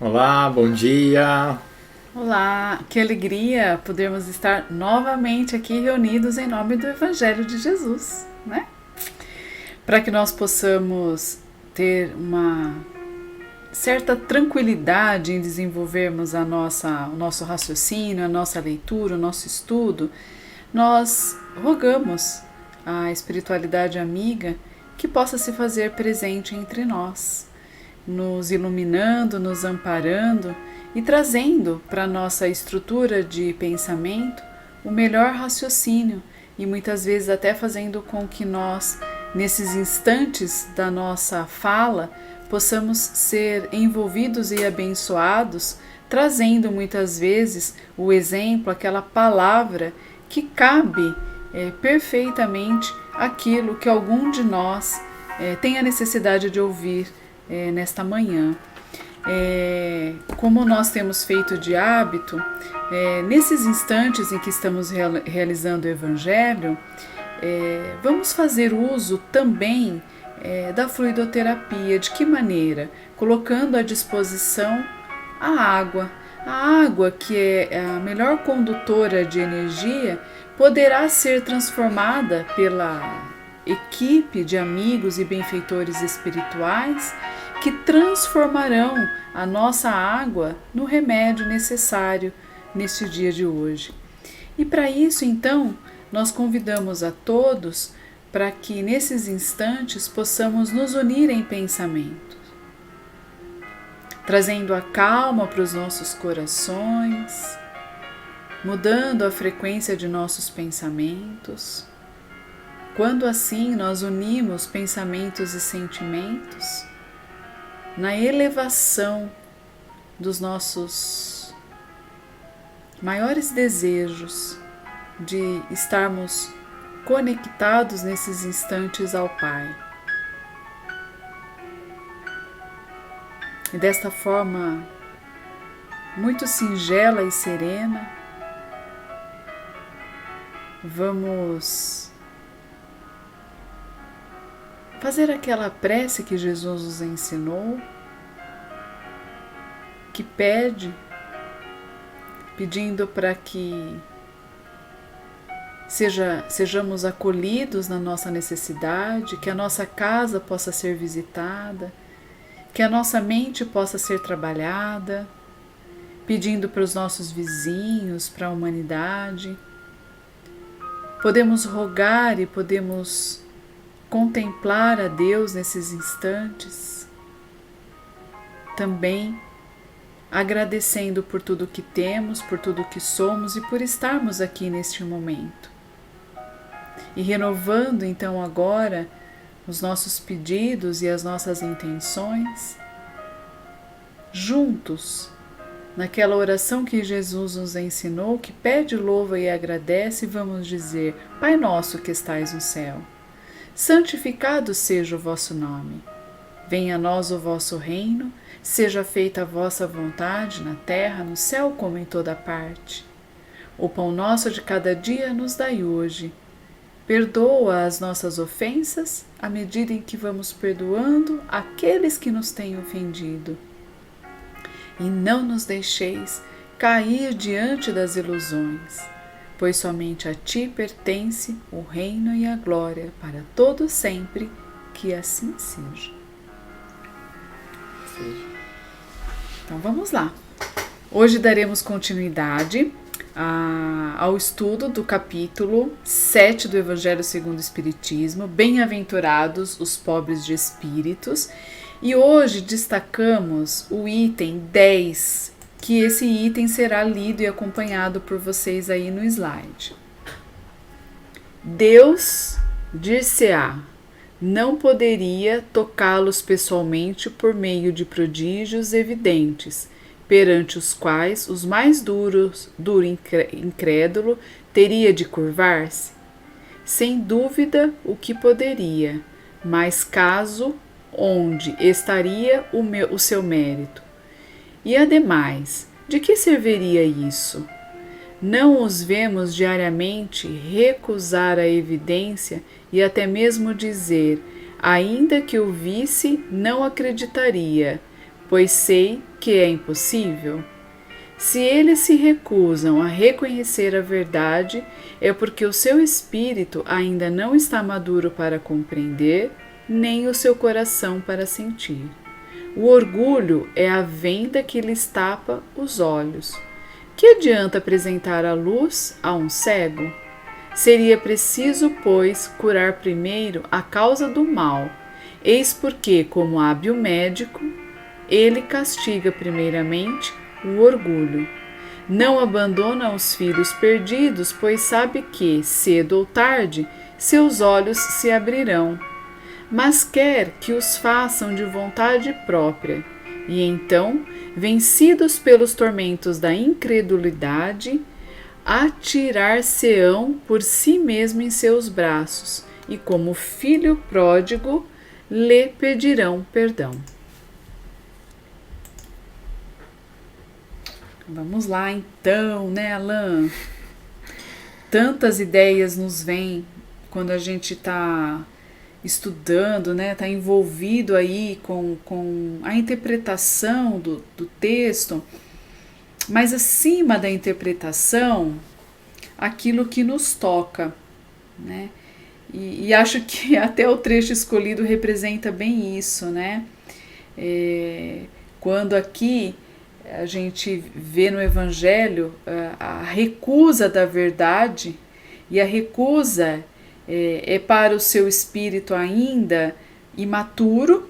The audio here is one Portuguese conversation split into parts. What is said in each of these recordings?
Olá, bom dia. Olá, que alegria podermos estar novamente aqui reunidos em nome do Evangelho de Jesus, né? Para que nós possamos ter uma certa tranquilidade em desenvolvermos o nosso raciocínio, a nossa leitura, o nosso estudo, nós rogamos à espiritualidade amiga que possa se fazer presente entre nós, nos iluminando, nos amparando e trazendo para a nossa estrutura de pensamento o melhor raciocínio e muitas vezes até fazendo com que nós, nesses instantes da nossa fala, possamos ser envolvidos e abençoados, trazendo muitas vezes o exemplo, aquela palavra que cabe perfeitamente aquilo que algum de nós tem a necessidade de ouvir nesta manhã. Como nós temos feito de hábito, nesses instantes em que estamos realizando o Evangelho, vamos fazer uso também da fluidoterapia. De que maneira? Colocando à disposição a água. A água, que é a melhor condutora de energia, poderá ser transformada pela equipe de amigos e benfeitores espirituais que transformarão a nossa água no remédio necessário neste dia de hoje. E para isso, então, nós convidamos a todos para que nesses instantes possamos nos unir em pensamento, trazendo a calma para os nossos corações, mudando a frequência de nossos pensamentos. Quando assim nós unimos pensamentos e sentimentos, na elevação dos nossos maiores desejos de estarmos conectados nesses instantes ao Pai. E desta forma muito singela e serena, vamos fazer aquela prece que Jesus nos ensinou, que pedindo para que sejamos acolhidos na nossa necessidade, que a nossa casa possa ser visitada, que a nossa mente possa ser trabalhada, pedindo para os nossos vizinhos, para a humanidade. Podemos rogar e podemos contemplar a Deus nesses instantes, também agradecendo por tudo que temos, por tudo que somos e por estarmos aqui neste momento. E renovando então agora os nossos pedidos e as nossas intenções, juntos, naquela oração que Jesus nos ensinou, que pede, louva e agradece, vamos dizer: Pai nosso que estais no céu, santificado seja o vosso nome. Venha a nós o vosso reino, seja feita a vossa vontade na terra, no céu como em toda parte. O pão nosso de cada dia nos dai hoje. Perdoa as nossas ofensas, à medida em que vamos perdoando aqueles que nos têm ofendido. E não nos deixeis cair diante das ilusões, pois somente a Ti pertence o reino e a glória para todo sempre, que assim seja. Então vamos lá. Hoje daremos continuidade ao estudo do capítulo 7 do Evangelho segundo o Espiritismo, Bem-aventurados os pobres de espíritos, e hoje destacamos o item 10, que esse item será lido e acompanhado por vocês aí no slide. Deus dir-se-á, não poderia tocá-los pessoalmente por meio de prodígios evidentes, perante os quais os mais duro incrédulo teria de curvar-se? Sem dúvida o que poderia, mas caso onde estaria o seu mérito? E ademais, de que serviria isso? Não os vemos diariamente recusar a evidência e até mesmo dizer: ainda que o visse, não acreditaria, pois sei que é impossível. Se eles se recusam a reconhecer a verdade, é porque o seu espírito ainda não está maduro para compreender, nem o seu coração para sentir. O orgulho é a venda que lhes tapa os olhos. Que adianta apresentar a luz a um cego? Seria preciso, pois, curar primeiro a causa do mal. Eis porque, como hábil médico, ele castiga primeiramente o orgulho. Não abandona os filhos perdidos, pois sabe que, cedo ou tarde, seus olhos se abrirão. Mas quer que os façam de vontade própria. E então, vencidos pelos tormentos da incredulidade, atirar-se-ão por si mesmo em seus braços, e como filho pródigo, lhe pedirão perdão. Vamos lá então, né, Alain? Tantas ideias nos vêm quando a gente está estudando, né, está envolvido aí com a interpretação do texto, mas acima da interpretação, aquilo que nos toca, né? E acho que até o trecho escolhido representa bem isso, né? Quando aqui a gente vê no Evangelho a recusa da verdade, e a recusa é para o seu espírito ainda imaturo,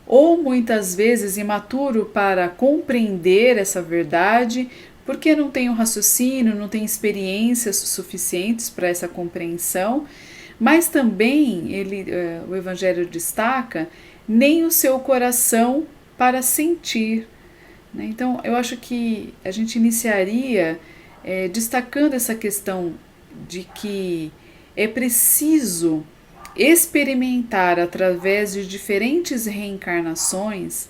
ou muitas vezes imaturo para compreender essa verdade, porque não tem um raciocínio, não tem experiências suficientes para essa compreensão, mas também o Evangelho destaca nem o seu coração para sentir. Né? Então, eu acho que a gente iniciaria destacando essa questão de que é preciso experimentar através de diferentes reencarnações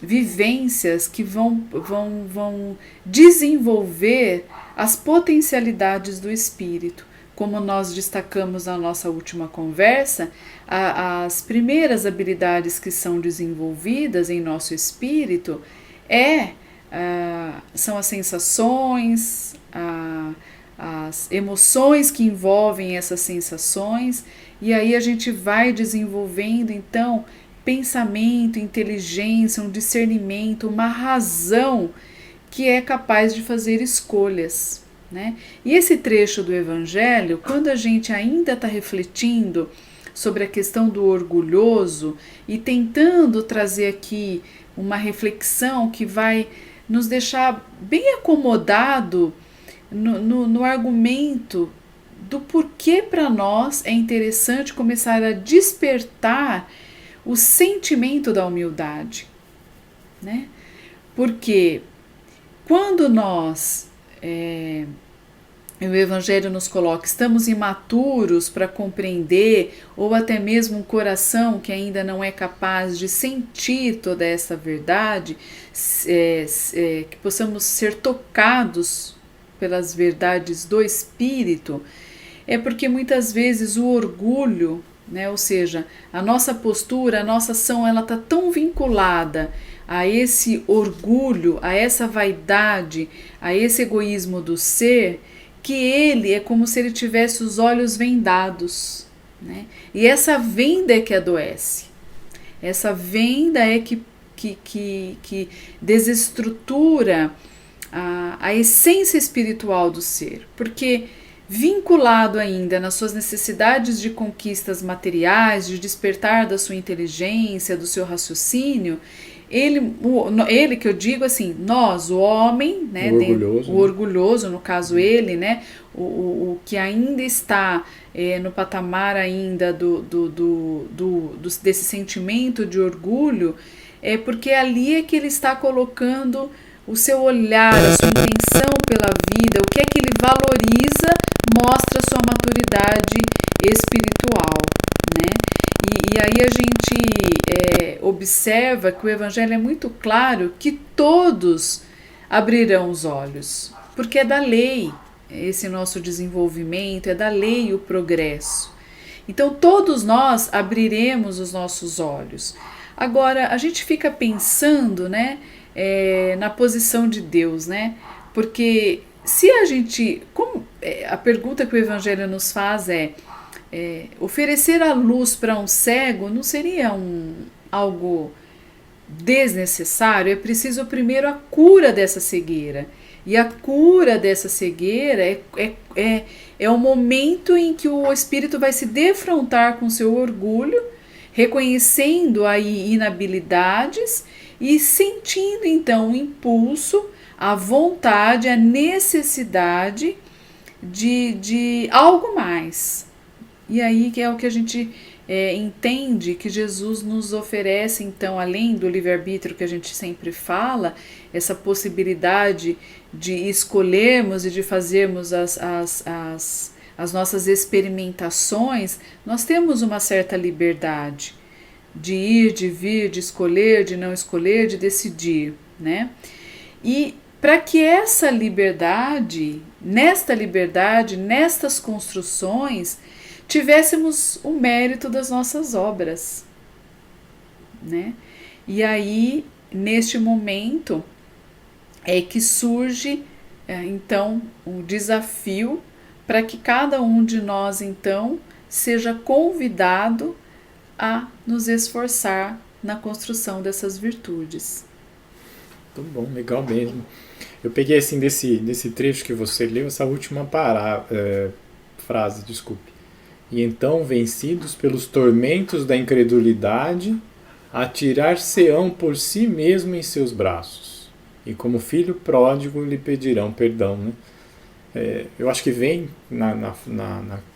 vivências que vão desenvolver as potencialidades do espírito. Como nós destacamos na nossa última conversa, as primeiras habilidades que são desenvolvidas em nosso espírito são as sensações, as emoções que envolvem essas sensações, e aí a gente vai desenvolvendo então pensamento, inteligência, um discernimento, uma razão que é capaz de fazer escolhas, né? E esse trecho do Evangelho, quando a gente ainda está refletindo sobre a questão do orgulhoso e tentando trazer aqui uma reflexão que vai nos deixar bem acomodado no argumento do porquê para nós é interessante começar a despertar o sentimento da humildade, né? Porque quando nós, o Evangelho nos coloca, estamos imaturos para compreender, ou até mesmo um coração que ainda não é capaz de sentir toda essa verdade, que possamos ser tocados pelas verdades do Espírito, é porque muitas vezes o orgulho, né, ou seja, a nossa postura, a nossa ação, ela está tão vinculada a esse orgulho, a essa vaidade, a esse egoísmo do ser, que ele é como se ele tivesse os olhos vendados, né? E essa venda é que adoece, essa venda é que desestrutura a essência espiritual do ser, porque vinculado ainda nas suas necessidades de conquistas materiais, de despertar da sua inteligência, do seu raciocínio, ele que eu digo assim, nós, o homem, né, o orgulhoso, no caso ele, né, o que ainda está no patamar ainda desse sentimento de orgulho, é porque ali é que ele está colocando o seu olhar, a sua intenção pela vida, o que é que ele valoriza, mostra a sua maturidade espiritual, né? E aí a gente observa que o Evangelho é muito claro que todos abrirão os olhos, porque é da lei esse nosso desenvolvimento, é da lei o progresso. Então todos nós abriremos os nossos olhos. Agora, a gente fica pensando, né, na posição de Deus, né? Porque se a gente. A pergunta que o Evangelho nos faz oferecer a luz para um cego não seria algo desnecessário? É preciso primeiro a cura dessa cegueira. E a cura dessa cegueira é o momento em que o espírito vai se defrontar com seu orgulho, reconhecendo aí inabilidades e sentindo então o impulso, a vontade, a necessidade de algo mais. E aí que é o que a gente entende que Jesus nos oferece, então, além do livre-arbítrio que a gente sempre fala, essa possibilidade de escolhermos e de fazermos as nossas experimentações. Nós temos uma certa liberdade de ir, de vir, de escolher, de não escolher, de decidir, né? E para que essa liberdade, nestas construções, tivéssemos o mérito das nossas obras, né? E aí, neste momento, é que surge, então, um desafio para que cada um de nós, então, seja convidado a nos esforçar na construção dessas virtudes. Muito bom, legal mesmo. Eu peguei assim desse trecho que você leu, essa última frase, desculpe. E então, vencidos pelos tormentos da incredulidade, atirar-se-ão por si mesmo em seus braços, e como filho pródigo lhe pedirão perdão, né? Eu acho que vem na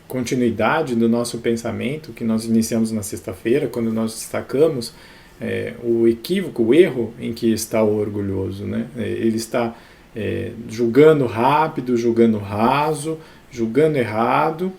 continuidade do nosso pensamento que nós iniciamos na sexta-feira, quando nós destacamos o equívoco, o erro em que está o orgulhoso, né? Ele está julgando rápido, julgando raso, julgando errado,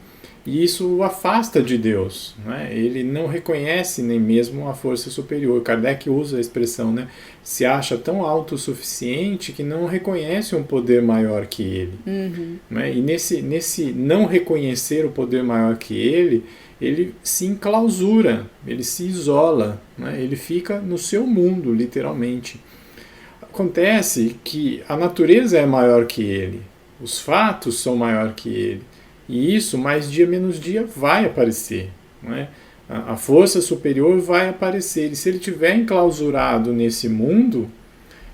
e isso o afasta de Deus, né? Ele não reconhece nem mesmo a força superior. Kardec usa a expressão, né? Se acha tão autossuficiente que não reconhece um poder maior que ele. Uhum. Né? E nesse não reconhecer o poder maior que ele se enclausura, ele se isola, né? Ele fica no seu mundo, literalmente. Acontece que a natureza é maior que ele, os fatos são maior que ele. E isso, mais dia menos dia, vai aparecer, né? A força superior vai aparecer. E se ele estiver enclausurado nesse mundo,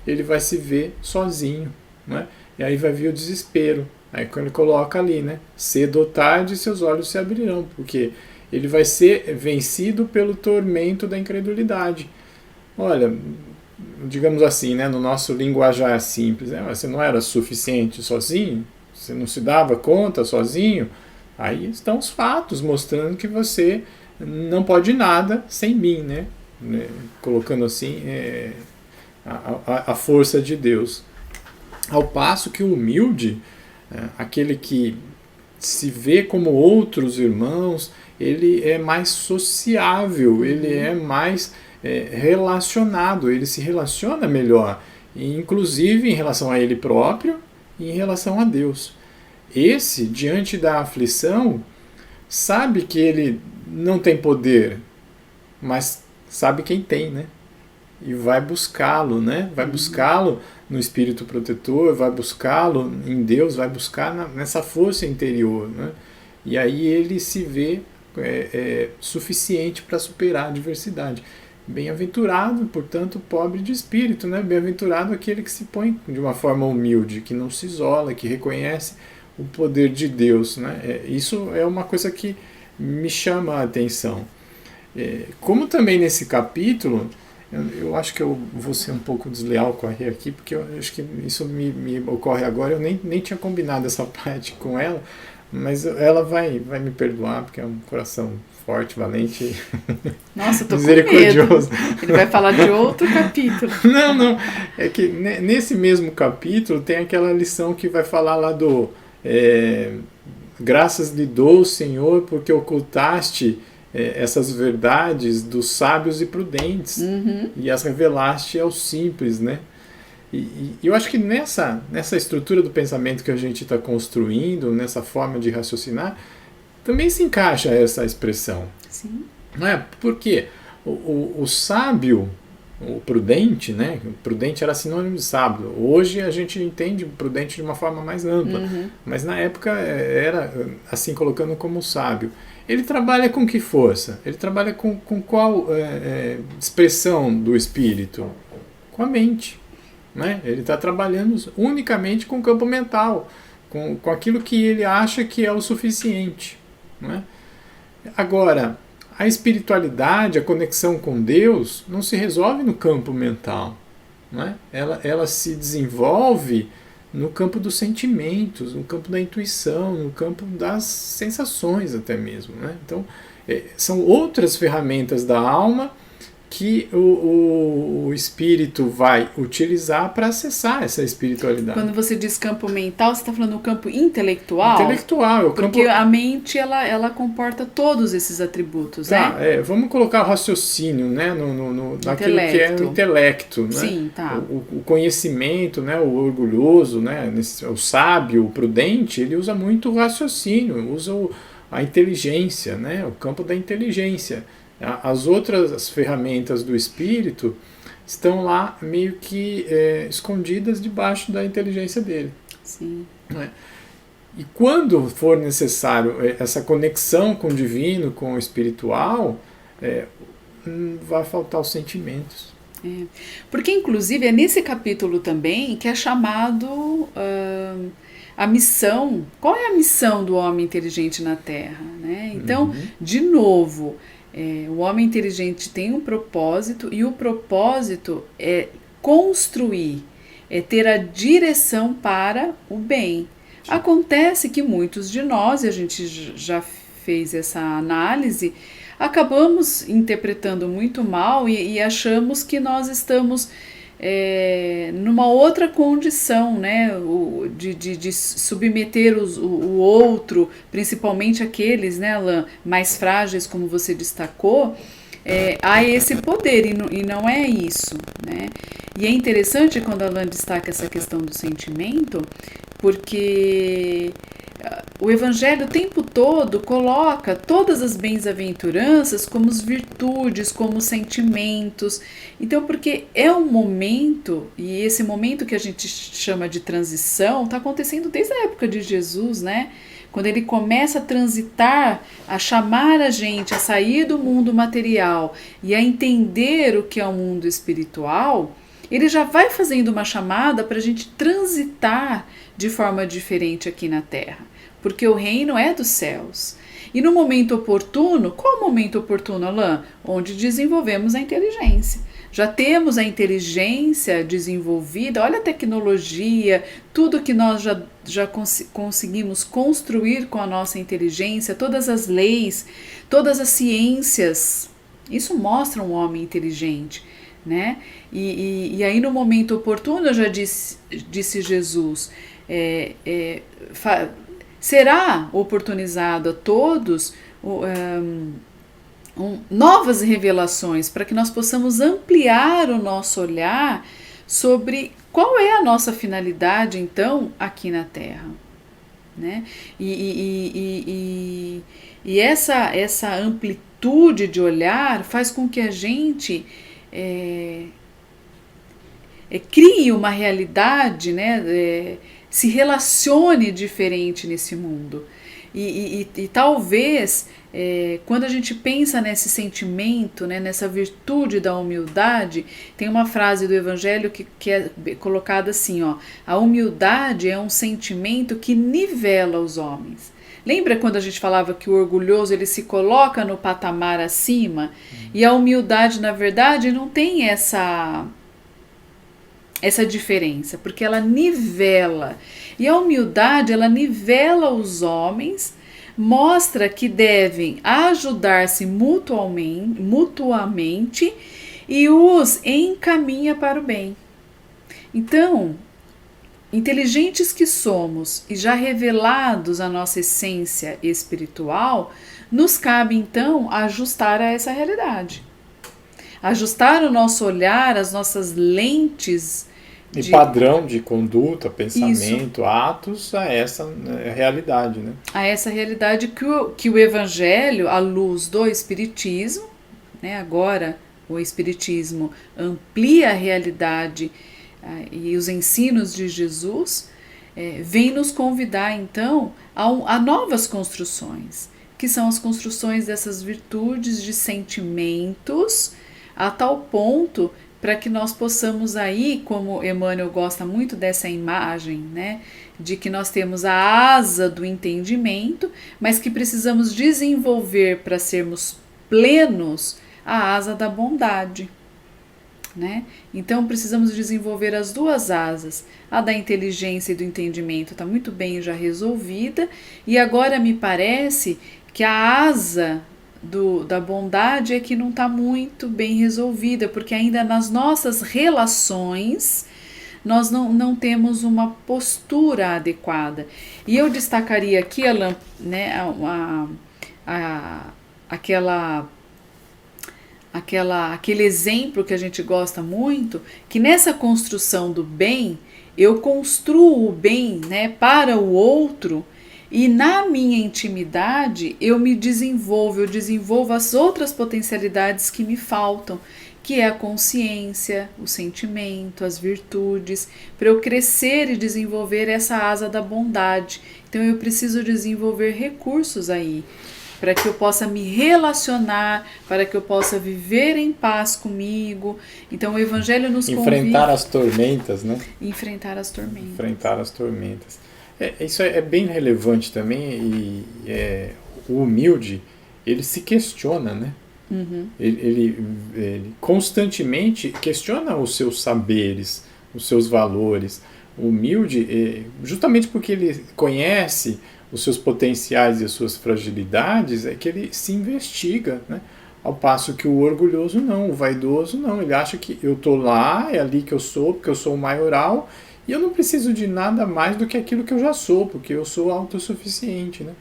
ele vai se ver sozinho, né? E aí vai vir o desespero. Aí quando ele coloca ali, né? Cedo ou tarde seus olhos se abrirão, porque ele vai ser vencido pelo tormento da incredulidade. Olha, digamos assim, né? No nosso linguajar simples, né? Você não era suficiente sozinho? Você não se dava conta sozinho? Aí estão os fatos mostrando que você não pode nada sem mim, né? Colocando assim a força de Deus. Ao passo que o humilde, aquele que se vê como outros irmãos, ele é mais sociável, ele é mais relacionado, ele se relaciona melhor, inclusive em relação a ele próprio e em relação a Deus. Esse, diante da aflição, sabe que ele não tem poder, mas sabe quem tem, né? E vai buscá-lo, né? Vai buscá-lo no Espírito Protetor, vai buscá-lo em Deus, vai buscar nessa força interior, né? E aí ele se vê suficiente para superar a adversidade. Bem-aventurado, portanto, pobre de espírito, né? Bem-aventurado aquele que se põe de uma forma humilde, que não se isola, que reconhece o poder de Deus, né? Isso é uma coisa que me chama a atenção. Como também nesse capítulo, eu acho que eu vou ser um pouco desleal com a Rê aqui, porque eu acho que isso me ocorre agora, eu nem tinha combinado essa parte com ela, mas ela vai me perdoar, porque é um coração forte, valente. Nossa, tô misericordioso. Com medo. Ele vai falar de outro capítulo. Não. É que nesse mesmo capítulo tem aquela lição que vai falar lá do graças lhe dou, Senhor, porque ocultaste essas verdades dos sábios e prudentes, e as revelaste aos simples, né? E eu acho que nessa estrutura do pensamento que a gente está construindo, nessa forma de raciocinar, também se encaixa essa expressão. Sim. Não é? Por quê? O sábio, o prudente, né? O prudente era sinônimo de sábio. Hoje a gente entende o prudente de uma forma mais ampla, mas na época era assim, colocando como sábio. Ele trabalha com que força? Ele trabalha com qual expressão do espírito? Com a mente. Né? Ele está trabalhando unicamente com o campo mental, com aquilo que ele acha que é o suficiente. Né? Agora, a espiritualidade, a conexão com Deus, não se resolve no campo mental. Né? Ela se desenvolve no campo dos sentimentos, no campo da intuição, no campo das sensações até mesmo. Né? Então, são outras ferramentas da alma que o espírito vai utilizar para acessar essa espiritualidade. Quando você diz campo mental, você está falando do campo intelectual? Intelectual. Porque a mente, ela comporta todos esses atributos, né? Vamos colocar o raciocínio, né, naquilo que é o intelecto. Né? Sim, tá. O conhecimento, né, o orgulhoso, né, o sábio, o prudente, ele usa muito o raciocínio, usa a inteligência, né, o campo da inteligência. As outras ferramentas do espírito estão lá meio que escondidas debaixo da inteligência dele. Sim. Né? E quando for necessário essa conexão com o divino, com o espiritual, vai faltar os sentimentos. Porque, inclusive, é nesse capítulo também que é chamado a missão. Qual é a missão do homem inteligente na Terra? Né? Então, de novo, o homem inteligente tem um propósito, e o propósito é construir, é ter a direção para o bem. Acontece que muitos de nós, e a gente já fez essa análise, acabamos interpretando muito mal e achamos que nós estamos numa outra condição, né, de submeter o outro, principalmente aqueles, né, Alain, mais frágeis, como você destacou, a esse poder, e não é isso, né? E é interessante quando Alain destaca essa questão do sentimento, porque o Evangelho o tempo todo coloca todas as bem-aventuranças como virtudes, como sentimentos. Então, porque é um momento, e esse momento que a gente chama de transição, está acontecendo desde a época de Jesus, né? Quando ele começa a transitar, a chamar a gente a sair do mundo material e a entender o que é o mundo espiritual, ele já vai fazendo uma chamada para a gente transitar de forma diferente aqui na Terra. Porque o reino é dos céus. E no momento oportuno, qual o momento oportuno, Alain? Onde desenvolvemos a inteligência. Já temos a inteligência desenvolvida, olha a tecnologia, tudo que nós já conseguimos construir com a nossa inteligência, todas as leis, todas as ciências. Isso mostra um homem inteligente. Né? E aí no momento oportuno, já disse Jesus, será oportunizado a todos novas revelações para que nós possamos ampliar o nosso olhar sobre qual é a nossa finalidade, então, aqui na Terra. Né? E essa amplitude de olhar faz com que a gente crie uma realidade, né, se relacione diferente nesse mundo. E talvez, quando a gente pensa nesse sentimento, né, nessa virtude da humildade, tem uma frase do Evangelho que é colocada assim, ó: a humildade é um sentimento que nivela os homens. Lembra quando a gente falava que o orgulhoso ele se coloca no patamar acima? E a humildade, na verdade, não tem essa diferença, porque ela nivela. E a humildade, ela nivela os homens, mostra que devem ajudar-se mutuamente e os encaminha para o bem. Então, inteligentes que somos e já revelados a nossa essência espiritual, nos cabe então ajustar a essa realidade. Ajustar o nosso olhar, as nossas lentes de padrão de conduta, pensamento, atos a essa realidade, né? A essa realidade que o Evangelho, à luz do Espiritismo, né, agora o Espiritismo amplia a realidade e os ensinos de Jesus, vem nos convidar então a novas construções, que são as construções dessas virtudes de sentimentos, a tal ponto para que nós possamos aí, como Emmanuel gosta muito dessa imagem, né, de que nós temos a asa do entendimento, mas que precisamos desenvolver para sermos plenos a asa da bondade, né? Então precisamos desenvolver as duas asas. A da inteligência e do entendimento está muito bem já resolvida, e agora me parece que a asa da bondade é que não está muito bem resolvida, porque ainda nas nossas relações nós não temos uma postura adequada. E eu destacaria aqui, né, aquele exemplo que a gente gosta muito, que nessa construção do bem, eu construo o bem, né, para o outro, e na minha intimidade eu desenvolvo as outras potencialidades que me faltam, que é a consciência, o sentimento, as virtudes, para eu crescer e desenvolver essa asa da bondade. Então eu preciso desenvolver recursos aí, para que eu possa me relacionar, para que eu possa viver em paz comigo. Então o Evangelho nos convida... Enfrentar as tormentas, né? Enfrentar as tormentas. Enfrentar as tormentas. Isso é bem relevante também, e o humilde, ele se questiona, né? Uhum. Ele constantemente questiona os seus saberes, os seus valores. O humilde, justamente porque ele conhece os seus potenciais e as suas fragilidades, é que ele se investiga, né? Ao passo que o orgulhoso não, o vaidoso não. Ele acha que eu estou lá, é ali que eu sou, porque eu sou o maioral, e eu não preciso de nada mais do que aquilo que eu já sou, porque eu sou autossuficiente, né?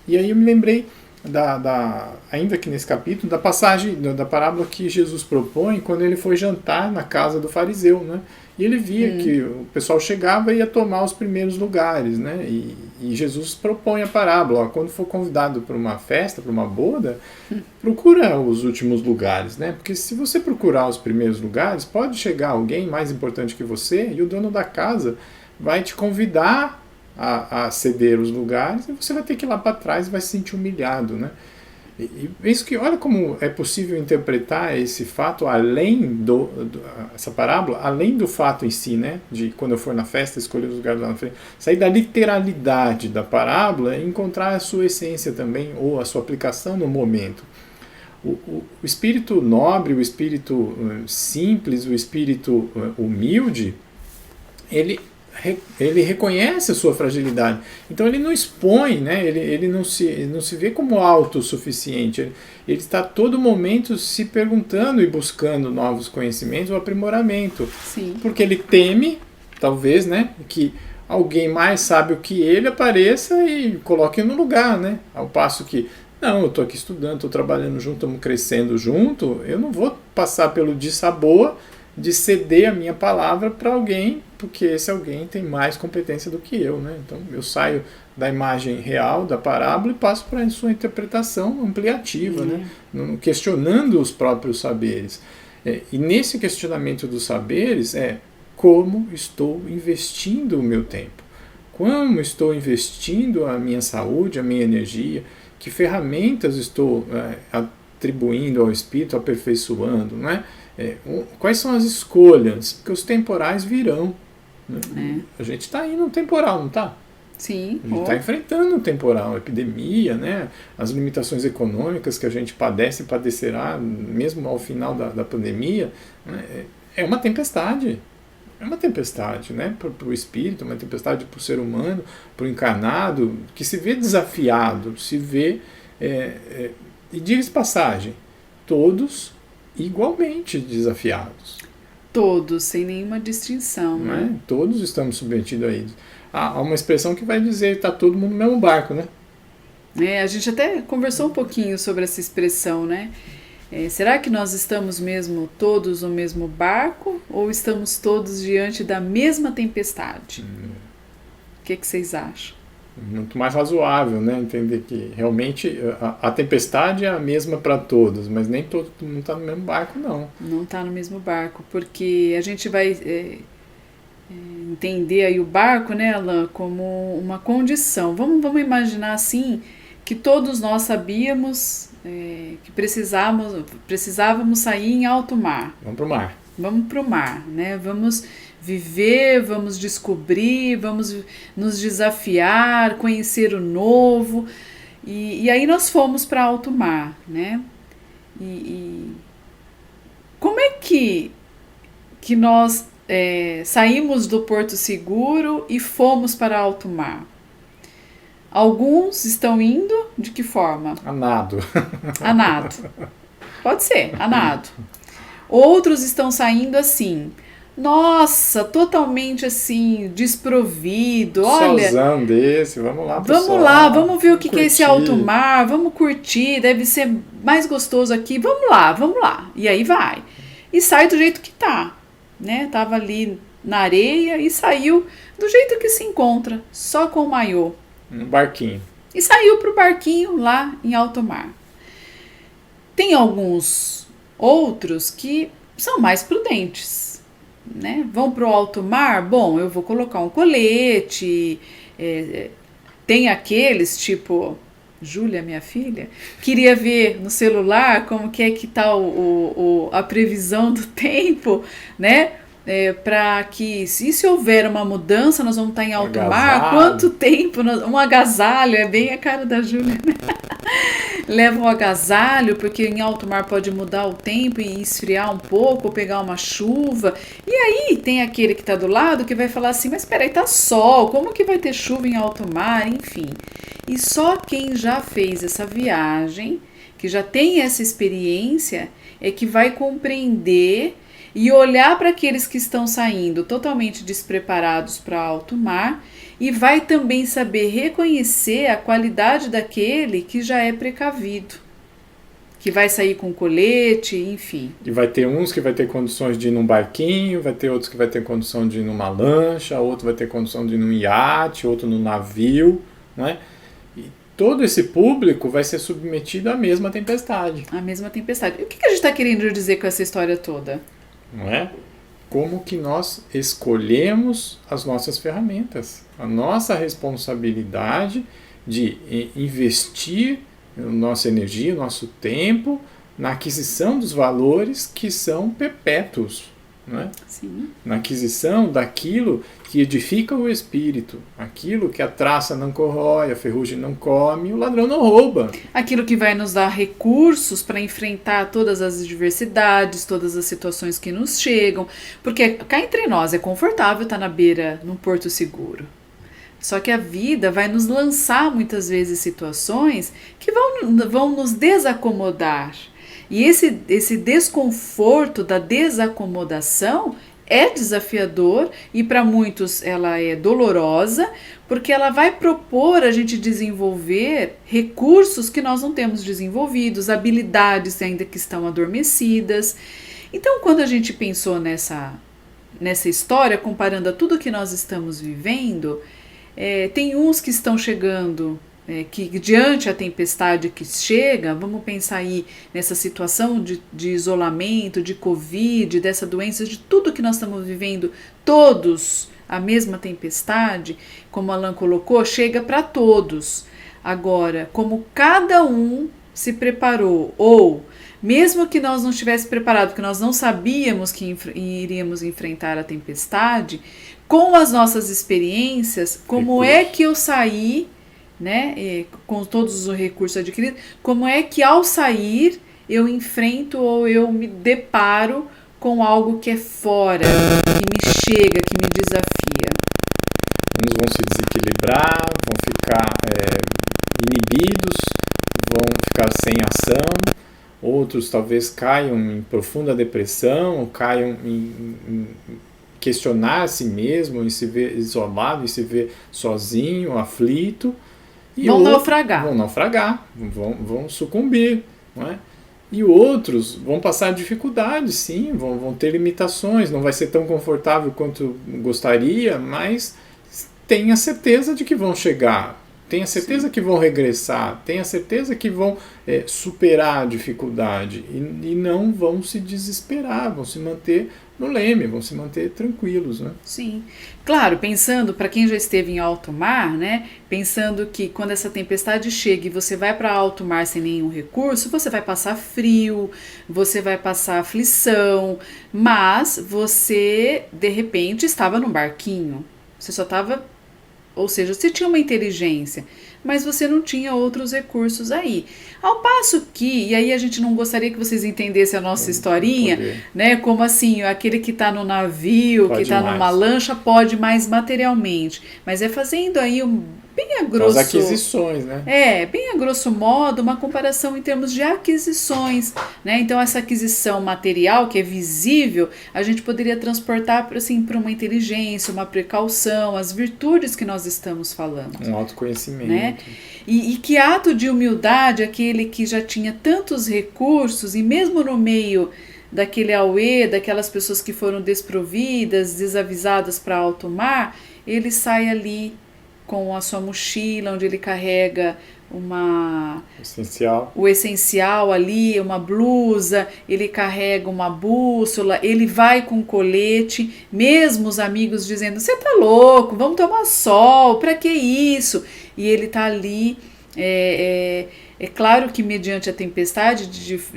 E aí eu me lembrei, ainda aqui nesse capítulo, da passagem, da parábola que Jesus propõe quando ele foi jantar na casa do fariseu, né? E ele via que o pessoal chegava e ia tomar os primeiros lugares, né? E Jesus propõe a parábola, ó, quando for convidado para uma festa, para uma boda, procura os últimos lugares, né? Porque se você procurar os primeiros lugares, pode chegar alguém mais importante que você e o dono da casa vai te convidar a ceder os lugares e você vai ter que ir lá para trás e vai se sentir humilhado, né? E isso que, olha como é possível interpretar esse fato além essa parábola, além do fato em si, né, de quando eu for na festa escolher os lugares lá na frente, sair da literalidade da parábola e encontrar a sua essência também, ou a sua aplicação no momento. O espírito nobre, o espírito simples, o espírito humilde, ele reconhece a sua fragilidade, então ele não expõe, né? Ele não se vê como autossuficiente, ele está a todo momento se perguntando e buscando novos conhecimentos, o aprimoramento. Sim. Porque ele teme, talvez, né, que alguém mais sábio que ele apareça e coloque no lugar, né? Ao passo que, não, eu estou aqui estudando, estou trabalhando junto, estamos crescendo junto, eu não vou passar pelo dissabor de ceder a minha palavra para alguém, porque esse alguém tem mais competência do que eu, né? Então eu saio da imagem real da parábola e passo para a sua interpretação ampliativa, né? Questionando os próprios saberes. E nesse questionamento dos saberes como estou investindo o meu tempo, como estou investindo a minha saúde, a minha energia, que ferramentas estou atribuindo ao espírito, aperfeiçoando, não é? Quais são as escolhas? Porque os temporais virão, né? A gente está aí num temporal, não está? Sim. A gente está enfrentando um temporal, a epidemia, né? As limitações econômicas que a gente padece e padecerá mesmo ao final da pandemia, né? É uma tempestade. É uma tempestade, né? Para o espírito, uma tempestade para o ser humano, para o encarnado, que se vê desafiado, se vê... e diga-se passagem, todos igualmente desafiados. Todos, sem nenhuma distinção. Né? Todos estamos submetidos a isso. Há uma expressão que vai dizer está todo mundo no mesmo barco, né? A gente até conversou um pouquinho sobre essa expressão, né? Será que nós estamos mesmo todos no mesmo barco ou estamos todos diante da mesma tempestade? O que vocês acham? muito mais razoável, né? Entender que realmente a tempestade é a mesma para todos, mas nem todo mundo está no mesmo barco, não. Não está no mesmo barco, porque a gente vai entender aí o barco, né, Alain, como uma condição. Vamos imaginar assim que todos nós sabíamos que precisávamos sair em alto mar. Vamos para o mar. Vamos para o mar, né? Vamos viver, vamos descobrir, vamos nos desafiar, conhecer o novo. E aí nós fomos para alto mar, né? E como é que nós saímos do Porto Seguro e fomos para alto mar? Alguns estão indo de que forma? A nado. A nado. Pode ser, a nado. Outros estão saindo assim, nossa, totalmente assim, desprovido. Olha, Solzão desse, vamos lá pro vamos sol, lá, vamos ver o que é esse curtir. alto mar, vamos curtir, deve ser mais gostoso aqui, vamos lá. E aí vai. E sai do jeito que tá, né? Tava ali na areia e saiu do jeito que se encontra, só com o maiô. Um barquinho. E saiu pro barquinho lá em alto mar. Tem alguns outros que são mais prudentes, né? Vão pro alto mar, bom, eu vou colocar um colete, tem aqueles tipo, Júlia, minha filha, queria ver no celular como que tá a previsão do tempo, né? Para que se houver uma mudança, nós vamos estar em alto mar, quanto tempo, um agasalho, é bem a cara da Júlia, né? Leva um agasalho, porque em alto mar pode mudar o tempo e esfriar um pouco, ou pegar uma chuva. E aí tem aquele que está do lado que vai falar assim, mas espera aí, tá sol, como que vai ter chuva em alto mar? Enfim, e só quem já fez essa viagem, que já tem essa experiência, é que vai compreender e olhar para aqueles que estão saindo totalmente despreparados para alto mar e vai também saber reconhecer a qualidade daquele que já é precavido, que vai sair com colete, enfim. E vai ter uns que vai ter condições de ir num barquinho, vai ter outros que vai ter condição de ir numa lancha, outro vai ter condição de ir num iate, outro num navio, né? E todo esse público vai ser submetido à mesma tempestade. A mesma tempestade. E o que a gente está querendo dizer com essa história toda? Não é? Como que nós escolhemos as nossas ferramentas. A nossa responsabilidade de investir nossa energia, nosso tempo na aquisição dos valores que são perpétuos. Não é? Sim. Na aquisição daquilo que edifica o espírito, aquilo que a traça não corrói, a ferrugem não come, o ladrão não rouba. Aquilo que vai nos dar recursos para enfrentar todas as adversidades, todas as situações que nos chegam, porque cá entre nós é confortável estar na beira, num porto seguro. Só que a vida vai nos lançar muitas vezes situações que vão nos desacomodar. E esse desconforto da desacomodação é desafiador e para muitos ela é dolorosa, porque ela vai propor a gente desenvolver recursos que nós não temos desenvolvidos, habilidades ainda que estão adormecidas. Então, quando a gente pensou nessa história, comparando a tudo que nós estamos vivendo, tem uns que estão chegando, que diante a tempestade que chega, vamos pensar aí nessa situação de isolamento, de Covid, dessa doença, de tudo que nós estamos vivendo, todos a mesma tempestade, como Alain colocou, chega para todos. Agora, como cada um se preparou, ou mesmo que nós não estivéssemos preparados, que nós não sabíamos que iríamos enfrentar a tempestade, com as nossas experiências, como é que eu saí, né, com todos os recursos adquiridos, como é que ao sair eu enfrento ou eu me deparo com algo que é fora, que me chega, que me desafia. Uns vão se desequilibrar, vão ficar inibidos, vão ficar sem ação, outros talvez caiam em profunda depressão, ou caiam em questionar a si mesmo, em se ver isolado, em se ver sozinho, aflito. E vão naufragar. Vão naufragar, vão sucumbir, não é? E outros vão passar dificuldades, sim, vão ter limitações, não vai ser tão confortável quanto gostaria, mas tenha certeza de que vão chegar tenha certeza que vão regressar, tenha certeza que vão superar a dificuldade e não vão se desesperar, vão se manter no leme, vão se manter tranquilos, né? Sim. Claro, pensando, para quem já esteve em alto mar, né? Pensando que quando essa tempestade chega e você vai para alto mar sem nenhum recurso, você vai passar frio, você vai passar aflição, mas você, de repente, estava num barquinho. Você só estava... Ou seja, você tinha uma inteligência, mas você não tinha outros recursos aí. Ao passo que, e aí a gente não gostaria que vocês entendessem a nossa historinha, né? Como assim, aquele que está no navio, pode que está numa lancha, pode mais materialmente. Mas é fazendo aí bem a grosso... As aquisições, né? Bem a grosso modo, uma comparação em termos de aquisições, né? Então, essa aquisição material, que é visível, a gente poderia transportar assim, para uma inteligência, uma precaução, as virtudes que nós estamos falando. Um autoconhecimento. Né? E que ato de humildade aquele que já tinha tantos recursos e mesmo no meio daquele auê, daquelas pessoas que foram desprovidas, desavisadas para alto mar, ele sai ali com a sua mochila, onde ele carrega o essencial ali, uma blusa, ele carrega uma bússola, ele vai com colete, mesmo os amigos dizendo, você tá louco, vamos tomar sol, pra que isso? E ele tá ali, é claro que mediante a tempestade,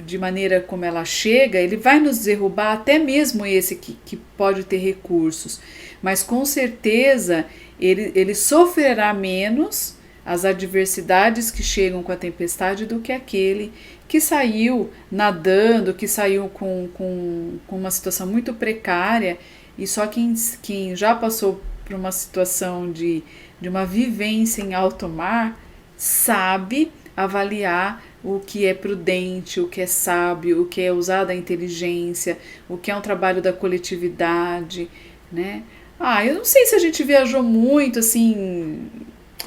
de maneira como ela chega, ele vai nos derrubar, até mesmo esse que pode ter recursos, mas com certeza ele sofrerá menos as adversidades que chegam com a tempestade do que aquele que saiu nadando, que saiu com uma situação muito precária, e só quem já passou por uma situação de uma vivência em alto mar sabe avaliar o que é prudente, o que é sábio, o que é usar da inteligência, o que é um trabalho da coletividade, né? Eu não sei se a gente viajou muito, assim,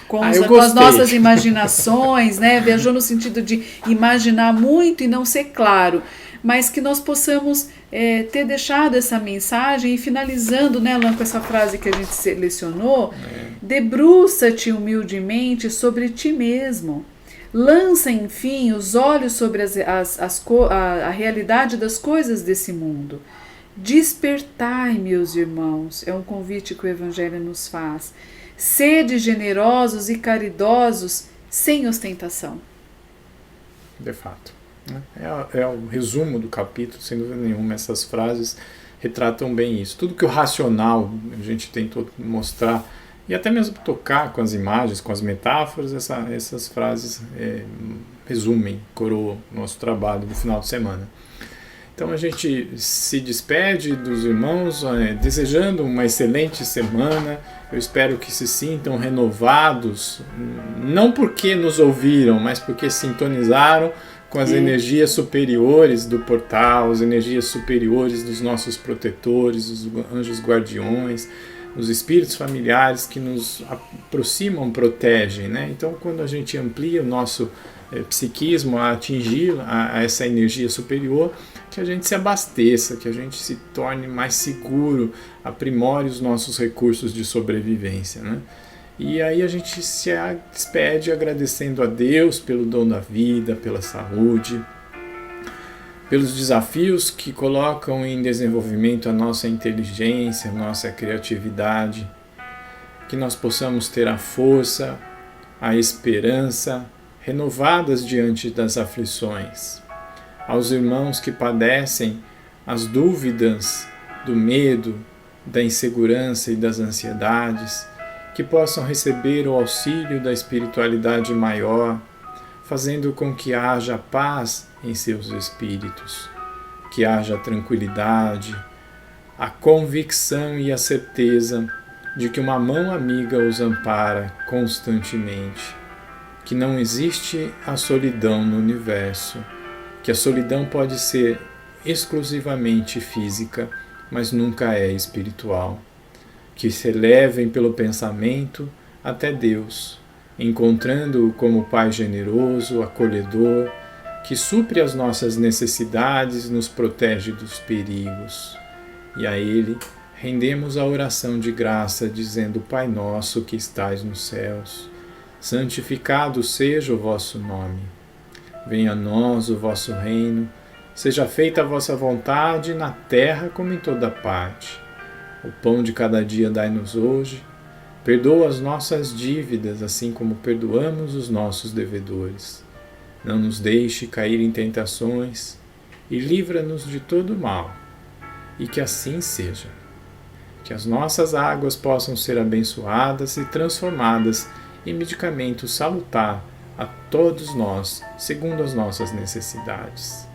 com as nossas imaginações, né? Viajou no sentido de imaginar muito e não ser claro, mas que nós possamos ter deixado essa mensagem e finalizando, né, Alan, com essa frase que a gente selecionou, debruça-te humildemente sobre ti mesmo. Lança, enfim, os olhos sobre a realidade das coisas desse mundo. Despertai, meus irmãos, é um convite que o Evangelho nos faz. Sede generosos e caridosos sem ostentação. De fato. É o resumo do capítulo, sem dúvida nenhuma. Essas frases retratam bem isso. Tudo que o racional a gente tentou mostrar, e até mesmo tocar com as imagens, com as metáforas, essas frases resumem, coroam o nosso trabalho no final de semana. Então a gente se despede dos irmãos, desejando uma excelente semana. Eu espero que se sintam renovados, não porque nos ouviram, mas porque sintonizaram com as energias superiores do portal, as energias superiores dos nossos protetores, os anjos guardiões, os espíritos familiares que nos aproximam, protegem, né? Então, quando a gente amplia o nosso psiquismo a atingir a essa energia superior, que a gente se abasteça, que a gente se torne mais seguro, aprimore os nossos recursos de sobrevivência, né? E aí a gente se despede agradecendo a Deus pelo dom da vida, pela saúde, pelos desafios que colocam em desenvolvimento a nossa inteligência, a nossa criatividade, que nós possamos ter a força, a esperança renovadas diante das aflições. Aos irmãos que padecem as dúvidas do medo, da insegurança e das ansiedades, que possam receber o auxílio da espiritualidade maior, fazendo com que haja paz em seus espíritos, que haja tranquilidade, a convicção e a certeza de que uma mão amiga os ampara constantemente, que não existe a solidão no universo, que a solidão pode ser exclusivamente física, mas nunca é espiritual, que se elevem pelo pensamento até Deus, encontrando-o como Pai generoso, acolhedor, que supre as nossas necessidades e nos protege dos perigos. E a Ele rendemos a oração de graça, dizendo: Pai nosso que estais nos céus, santificado seja o vosso nome. Venha a nós o vosso reino, seja feita a vossa vontade na terra como em toda parte. O pão de cada dia dai-nos hoje. Perdoa as nossas dívidas, assim como perdoamos os nossos devedores. Não nos deixe cair em tentações e livra-nos de todo mal. E que assim seja. Que as nossas águas possam ser abençoadas e transformadas em medicamento salutar a todos nós, segundo as nossas necessidades.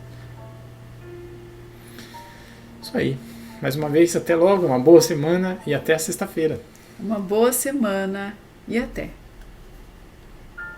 Isso aí. Mais uma vez, até logo, uma boa semana e até sexta-feira. Uma boa semana e até!